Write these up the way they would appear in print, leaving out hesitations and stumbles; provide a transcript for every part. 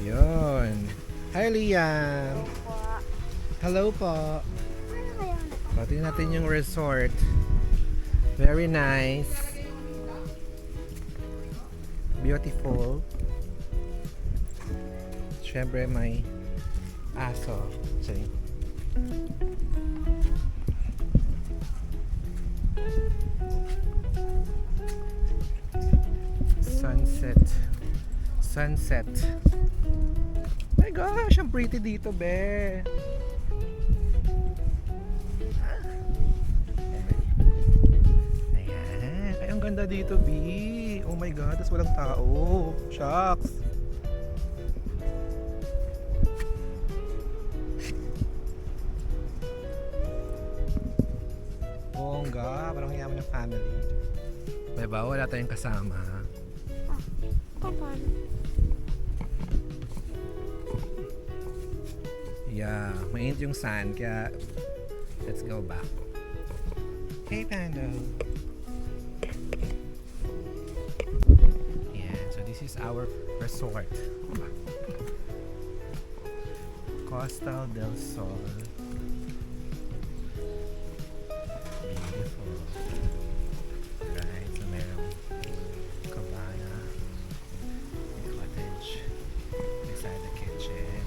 Yun. Hi, Liam. Hello po. Pati natin yung resort. Very nice. Beautiful. Siyempre may aso. Sorry. Sunset. My gosh, ang pretty dito, be. Ayan. Ay, ang ganda dito, B. Oh my God, tas walang tao. Shucks. Bongga, parang yaman ng family. Diba, wala tayong kasama. Yeah, mainit yung sand, kaya let's go back. Hey, Pando. Yeah, so this is our resort. Costa del Sol. Beautiful. Right, so merong cabana, cottage beside the kitchen.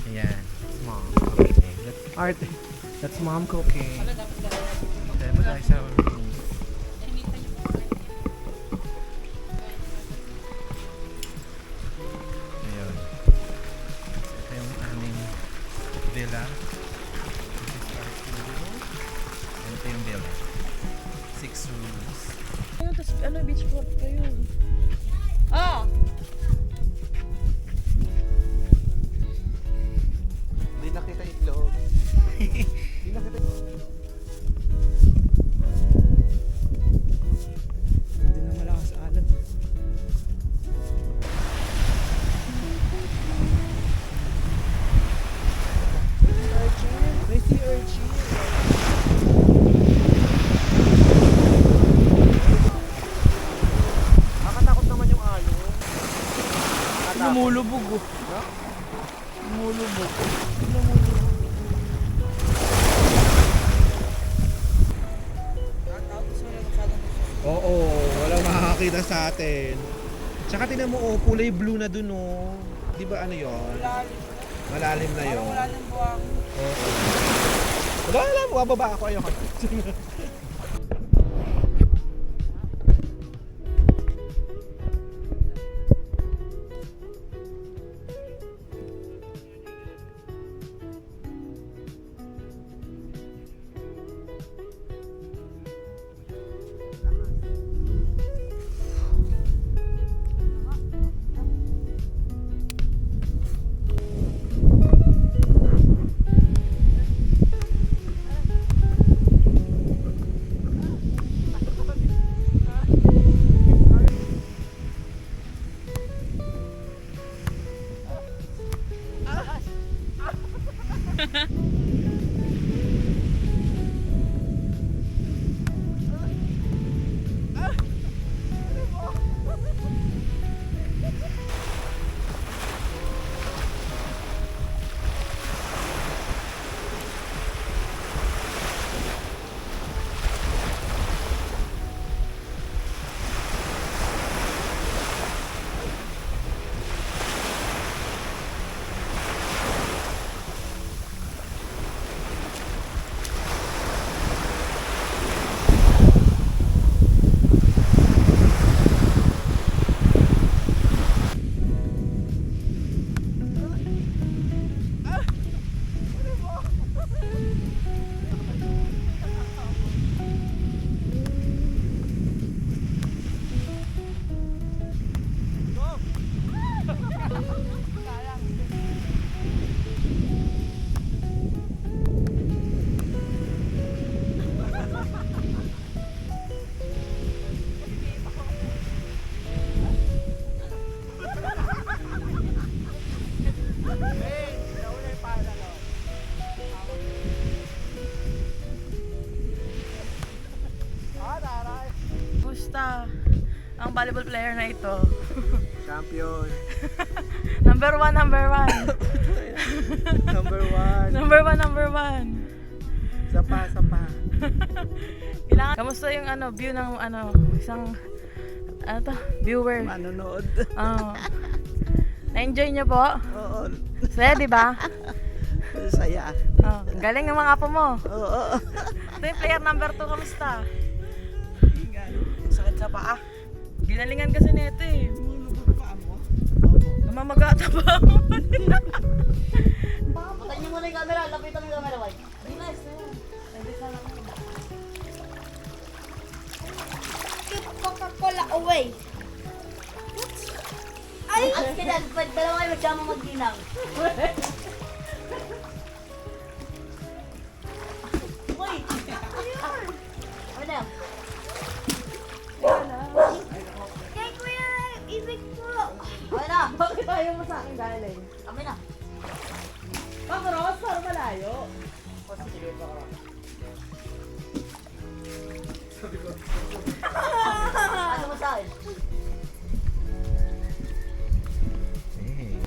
Ayan, that's mom cooking. That's art. That's mom cooking. Then pa tayo sa room. Ayun. Ito yung aming villa. This is our studio. And ito yung villa. 6 rooms. Ayun, tas beach club pa yun. Ah! Hindi nakita itlog. Hindi nakita. Hindi na malakas alat. May sea urchin. Nakatakot naman yung alon. Lumulubog oh. Ha? Lumulubog. Oo, walang makakakita sa atin. Tsaka tinan mo, oh, kulay blue na dun, oh. Di ba ano yon? Malalim na yon. Wala nang buwang. Oo. Wala, bababa ako. Ayoko. Kamusta ang volleyball player na ito? Champion. Number one. Number 1. Number one. Sapa. Kailangan, kamusta yung view ng isang viewer? Manonood. Oh. Na-enjoy niyo po? Oo. Saya, di ba? Saya. Oh, ang galing ng mga apo mo. Oo. Ito yung player number 2, kamusta? Sakit sa paa. Ginalingan kasi nito eh. Lumulubog pa mo? Namamagata pa. Patayin niyo muna yung camera, lapitan yung camera, White. Nice na yan. Edit na lang. Keep Coca-Cola away. Ay! Kailan, dalawa kayo magsama magdinang. Uy! Ano na? Kay Kuya, ibig po. Ano na? Bakit ayaw mo sa akin galing? Kami na. Pag-ross, parang malayo. Ano mo sa akin? Hey.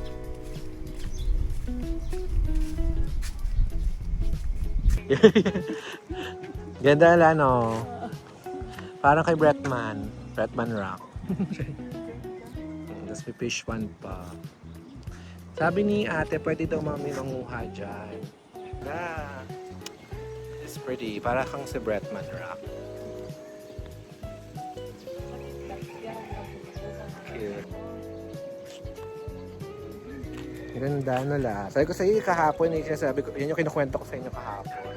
Ganda lang, no? Parang kay Bretman Rock. Tapos may fish one pa. Sabi ni ate, pwede daw mami manguha dyan. Na, it's pretty. Para kang si Bretman Rock. Cute. Ganda na la. Sabi ko sa iyo kahapon, sabi ko, yan yung kinukwento ko sa inyo kahapon.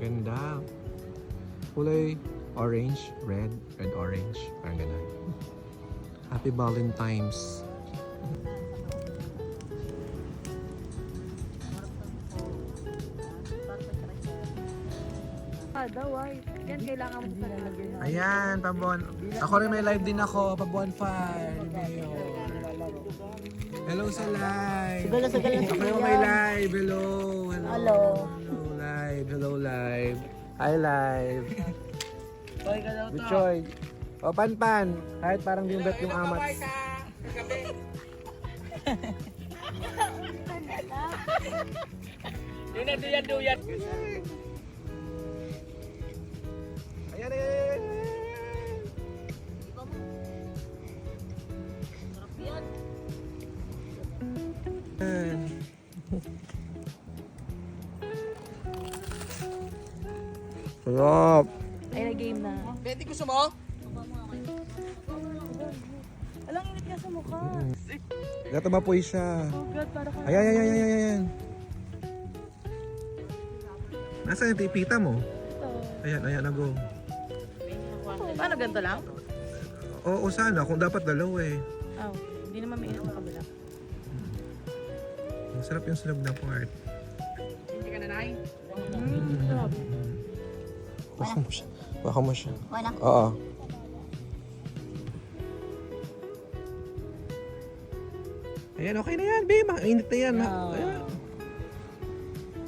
Ganda. Kulay orange, red, orange. Parang ganun. Happy Valentine's. White. Yan, kailangan mo sa lalagyan na. Ayan, pabon. Ako rin may live din ako, pa-bonfire. Hello sa live. Sigala Ako yung may live. Hello. Hello. Hello live. Hello live. Hi live. Boy ka daw to. Bichoy. O Panpan. Kahit parang bimbet yung amat. Yun na, duyan. Ayan, ayan. Sarap yan. Ayan. Sarap. Ay, na-game na. Betty, gusto mo? Alang init ka sa mukha. Gato mapoy siya. Oh God, para ka. Ayan. Nasaan yung tipita mo? Ito. Ayan, go. Paano ganito lang? Oo, sana. Kung dapat dalawa eh. Oh, hindi naman mainit ang kabila. Masarap yung sunog na part. Hindi ka nanay? Grabe. Baka mo siya. Okay na. Oo. Ayan, okay na yan, babe. Mainit na yan. Ha? Ayan.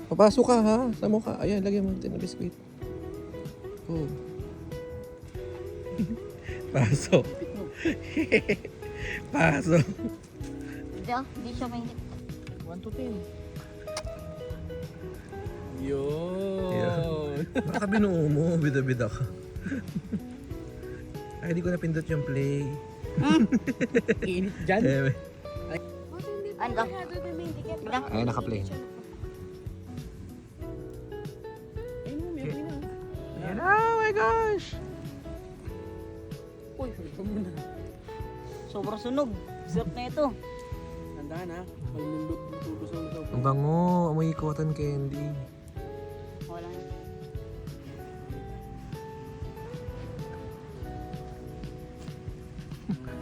Papasok ka, ha? Sa mukha. Ayan, lagyan mo natin ng biskuit. Oh. Pasok. Pasok. Hindi siya mainit. 1 to 10. Yun. Baka binuo mo, bida-bida ka. Ay, di ko napindot yung play. Init dyan. Ano? Ay, naka-play. Ayan, oh my gosh! Uy, ito muna. Sobrang sunog. Sarap na ito. Tandaan ha. Malulundot yung tubo sa ulo. Ang bango, amoy cotton candy. Wala na.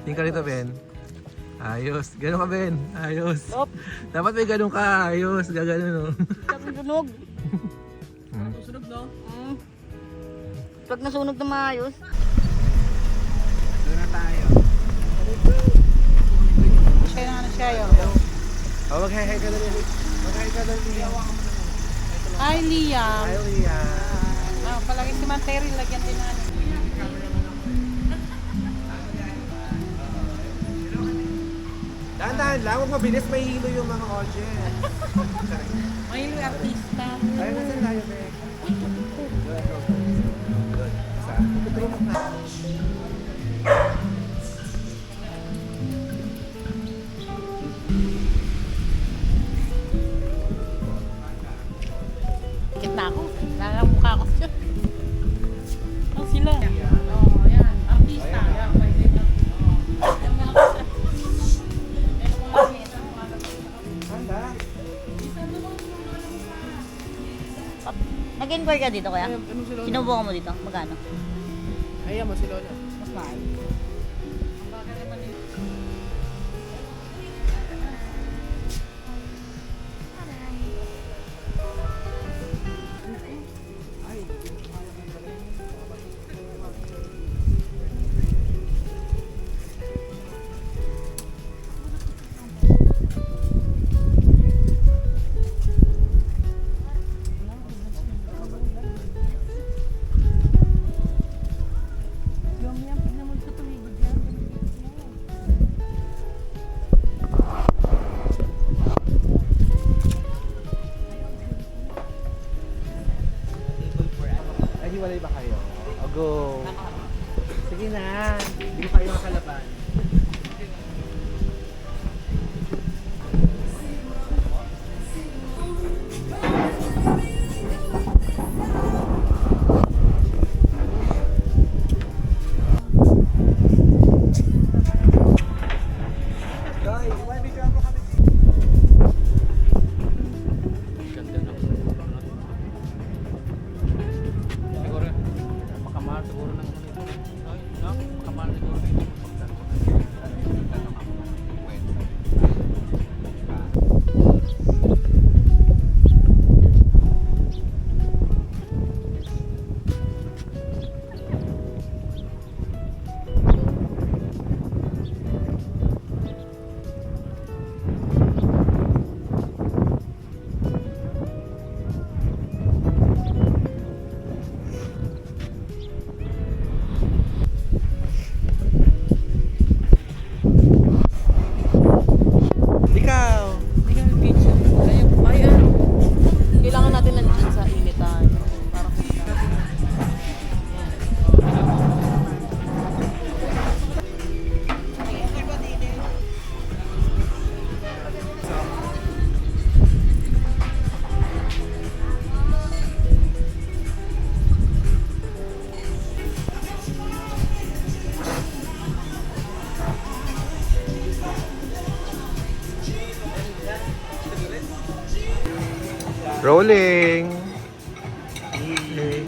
Tingin ka rito, Ben. Ayos. Ganun ka, Ben. Ayos. Stop. Dapat may ganun ka. Ayos. Gaganon, no? Sunog. Susunod, no? Pag nasunog na maayos. Doon na tayo. Siya na siya yun. Oh, mag-hi-hi ka dali. Mag-hi ka dali. Hi, Liam. Hi, Liam. Palagi si Manteri, lagyan din natin. Dahan-dahan lang. Huwag mabilis. May hilo yung mga audience. May artista. Ayun na sila tayo, Ben. Doon. Isa. Kit na ako. Nangamukha ko siya. Oh, sila. Oh, yan. Artista. Handa. Nag-inquire ka dito kuya? Anong si Lola? Sinubukan mo dito? Magkano? Ayan mo si Lola. Mas mahal. Ay, hiwalay ba kayo? O, go. Sige na. Hindi kayo makalaban. Ganda na. Siguro, makamahal siguro ng ano ito. Ay, no? Makamahal siguro ito. Ikaw. Hindi kami picture. Ayun. Kailangan natin nandiyan sa initan. Para Rolling. Hey.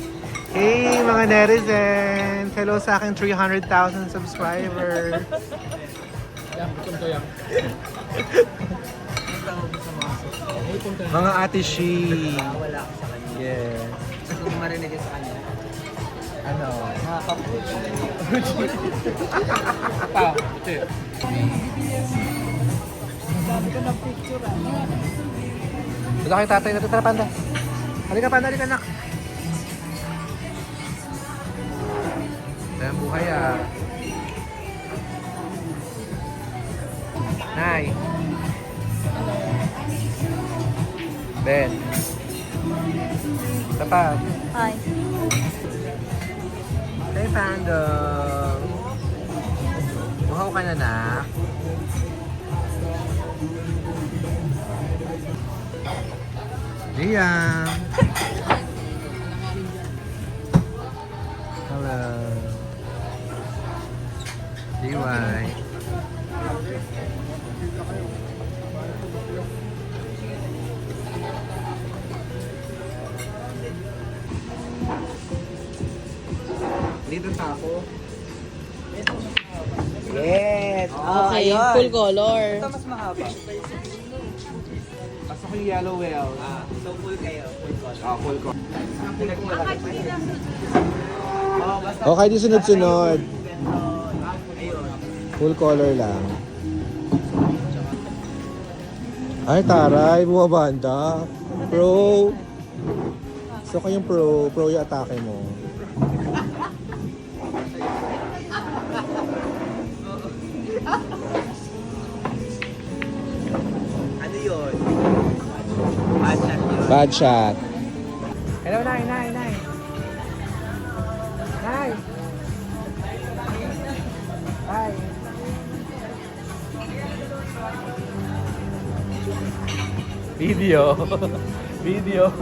Hey, mga netizens. Hello sa aking 300,000 subscribers. Yan, gutom ko yan. Mga ate Shi. Yes. Kung marinig sa kanya. Ano? Mga kapuchi. Pa, ito. Dami ko ng picture Wala kayo tatay na ito. Tara, Panda. Halika, Panda. Halika, anak. Ito yung buhay, ah. Nay. Ben. Ito pa. Hi. Hey, Panda. Buhaw ka na, nak. Liam. Hello. DY. Dito pa ako. Yes! Okay, full color. Ito mas mahaba. Pasok yung yellow well. So full kayo? Full color? Full color. Okay, di sunod-sunod. Full color lang. Ay, taray, bumabanda. Pro. So, kayong pro yung atake mo. Ano yun? Bad shot yun. Bad shot. Hello, Nay. Nay. Video.